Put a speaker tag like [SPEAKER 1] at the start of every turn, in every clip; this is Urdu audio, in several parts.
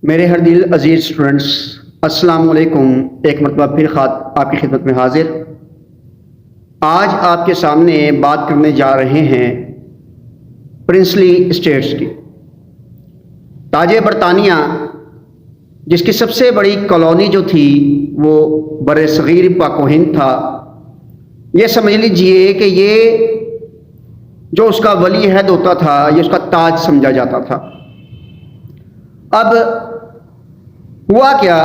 [SPEAKER 1] میرے ہر دل عزیز اسٹوڈنٹس، السلام علیکم۔ ایک مرتبہ پھر آپ کی خدمت میں حاضر۔ آج آپ کے سامنے بات کرنے جا رہے ہیں پرنسلی اسٹیٹس کی۔ تاج برطانیہ جس کی سب سے بڑی کالونی جو تھی وہ بر صغیر پاک و ہند تھا۔ یہ سمجھ لیجئے کہ یہ جو اس کا ولی عہد ہوتا تھا یہ اس کا تاج سمجھا جاتا تھا۔ اب ہوا کیا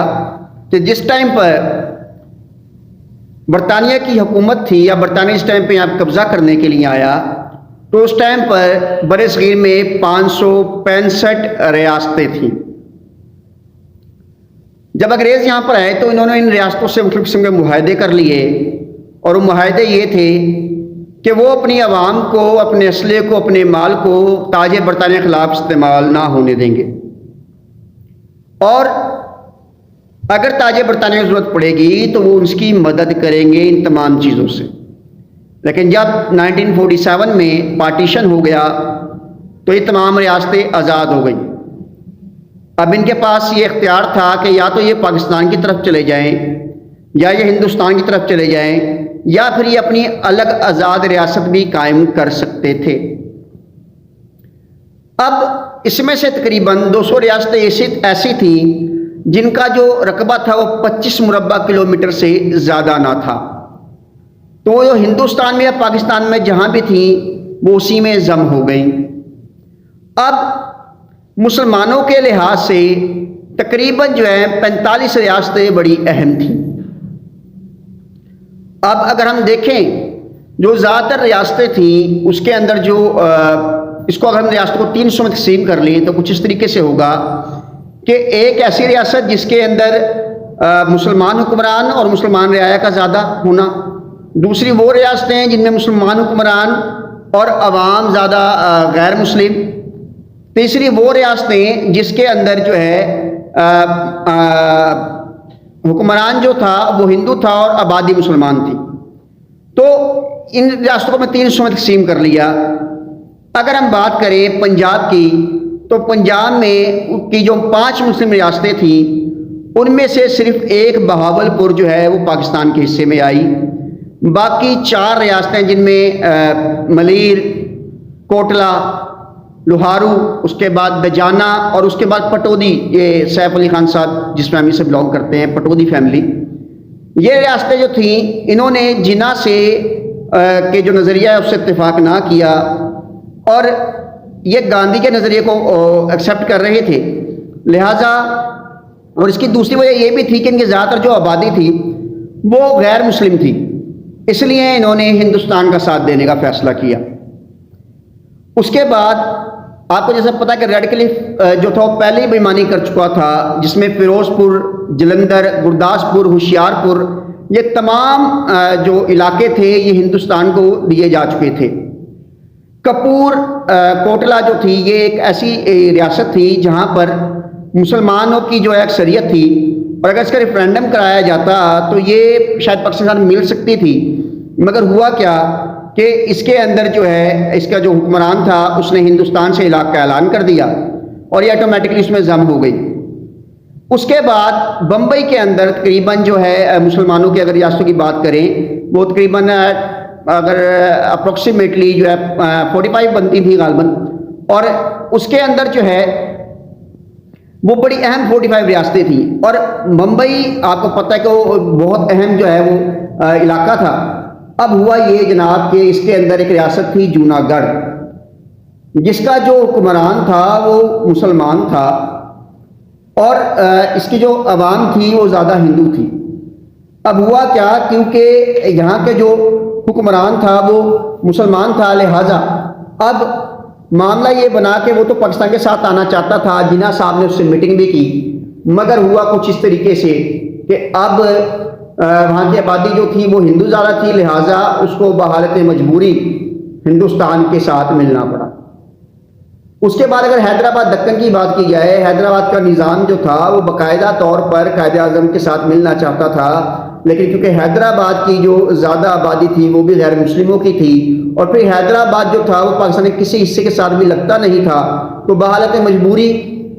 [SPEAKER 1] کہ جس ٹائم پر برطانیہ کی حکومت تھی یا برطانیہ اس ٹائم پہ یہاں قبضہ کرنے کے لیے آیا تو اس ٹائم پر بر صغیر میں 565 ریاستیں تھیں۔ جب انگریز یہاں پر آئے تو انہوں نے ان ریاستوں سے مختلف قسم کے معاہدے کر لیے، اور وہ معاہدے یہ تھے کہ وہ اپنی عوام کو، اپنے اسلحے کو، اپنے مال کو تاج برطانیہ کے خلاف استعمال نہ ہونے دیں گے، اور اگر تاج برطانیہ کی ضرورت پڑے گی تو وہ اس کی مدد کریں گے ان تمام چیزوں سے۔ لیکن جب 1947 میں پارٹیشن ہو گیا تو یہ تمام ریاستیں آزاد ہو گئیں۔ اب ان کے پاس یہ اختیار تھا کہ یا تو یہ پاکستان کی طرف چلے جائیں یا یہ ہندوستان کی طرف چلے جائیں، یا پھر یہ اپنی الگ آزاد ریاست بھی قائم کر سکتے تھے۔ اب اس میں سے تقریباً 200 ریاستیں ایسی تھیں جن کا جو رقبہ تھا وہ 25 مربع کلومیٹر سے زیادہ نہ تھا، تو وہ ہندوستان میں یا پاکستان میں جہاں بھی تھیں وہ اسی میں ضم ہو گئیں۔ اب مسلمانوں کے لحاظ سے تقریباً 45 ریاستیں بڑی اہم تھیں۔ اب اگر ہم دیکھیں جو زیادہ تر ریاستیں تھیں اس کے اندر جو اس کو اگر ہم ریاست کو 300 میں تقسیم کر لیں تو کچھ اس طریقے سے ہوگا کہ ایک ایسی ریاست جس کے اندر مسلمان حکمران اور مسلمان رعایا کا زیادہ ہونا، دوسری وہ ریاستیں جن میں مسلمان حکمران اور عوام زیادہ غیر مسلم، تیسری وہ ریاستیں جس کے اندر جو ہے حکمران جو تھا وہ ہندو تھا اور آبادی مسلمان تھی۔ تو ان ریاستوں کو میں 300 میں تقسیم کر لیا۔ اگر ہم بات کریں پنجاب کی تو پنجاب میں کی جو 5 مسلم ریاستیں تھیں ان میں سے صرف ایک بہاول پور جو ہے وہ پاکستان کے حصے میں آئی۔ باقی 4 ریاستیں جن میں ملیر، کوٹلہ، لوہارو، اس کے بعد دجانہ اور اس کے بعد پٹودی، یہ سیف علی خان صاحب جس فیملی سے بلانگ کرتے ہیں، پٹودی فیملی، یہ ریاستیں جو تھیں انہوں نے جناح سے کے جو نظریہ ہے اس سے اتفاق نہ کیا اور یہ گاندھی کے نظریے کو ایکسیپٹ کر رہے تھے، لہٰذا اور اس کی دوسری وجہ یہ بھی تھی کہ ان کی زیادہ تر جو آبادی تھی وہ غیر مسلم تھی، اس لیے انہوں نے ہندوستان کا ساتھ دینے کا فیصلہ کیا۔ اس کے بعد آپ کو جیسا پتا کہ ریڈ کلف جو تھا وہ پہلے ہی بےایمانی کر چکا تھا، جس میں فیروز پور، جلندھر، گرداسپور، ہوشیارپور، یہ تمام جو علاقے تھے یہ ہندوستان کو دیے جا چکے تھے۔ کپور کوٹلہ جو تھی یہ ایک ایسی ریاست تھی جہاں پر مسلمانوں کی جو اکثریت تھی، اور اگر اس کا ریفرینڈم کرایا جاتا تو یہ شاید پاکستان مل سکتی تھی، مگر ہوا کیا کہ اس کے اندر جو ہے اس کا جو حکمران تھا اس نے ہندوستان سے علاقہ کا اعلان کر دیا اور یہ آٹومیٹکلی اس میں ضم ہو گئی۔ اس کے بعد بمبئی کے اندر تقریباً جو ہے مسلمانوں کی اگر ریاستوں کی بات کریں وہ تقریباً اگر اپروکسیمیٹلی جو ہے 45 بنتی تھی غالباً، اور اس کے اندر جو ہے وہ بڑی اہم 45 ریاستیں تھیں، اور ممبئی آپ کو پتہ ہے کہ وہ بہت اہم جو ہے وہ علاقہ تھا۔ اب ہوا یہ جناب کہ اس کے اندر ایک ریاست تھی جوناگڑھ، جس کا جو حکمران تھا وہ مسلمان تھا اور اس کی جو عوام تھی وہ زیادہ ہندو تھی۔ اب ہوا کیا، کیونکہ یہاں کے جو حکمران تھا وہ مسلمان تھا، لہٰذا اب معاملہ یہ بنا کہ وہ تو پاکستان کے ساتھ آنا چاہتا تھا، جناح صاحب نے اس سے میٹنگ بھی کی، مگر ہوا کچھ اس طریقے سے کہ اب وہاں کی آبادی جو تھی وہ ہندو زیادہ تھی، لہٰذا اس کو بحالت مجبوری ہندوستان کے ساتھ ملنا پڑا۔ اس کے بعد اگر حیدرآباد دکن کی بات کی جائے، حیدرآباد کا نظام جو تھا وہ باقاعدہ طور پر قائد اعظم کے ساتھ ملنا چاہتا تھا، لیکن کیونکہ حیدرآباد کی جو زیادہ آبادی تھی وہ بھی غیر مسلموں کی تھی، اور پھر حیدرآباد جو تھا وہ پاکستان کے کسی حصے کے ساتھ بھی لگتا نہیں تھا، تو بحالت مجبوری